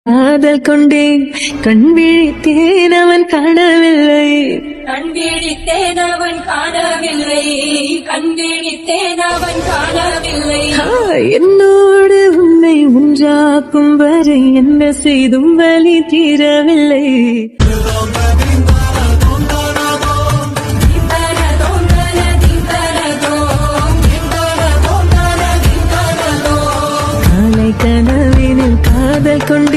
காதல் கொண்டேன் கண் விழித்தேன் அவன் காணவில்லை கண்பிடித்தேன் அவன் காணவில்லை கண்பிடித்தேன் அவன் காணவில்லை என்னோடு உன்னை ஒன்றாக்கும் வரை என்ன செய்தும் வலி தீரவில்லை காலை கனவினில் காதல் கொண்டு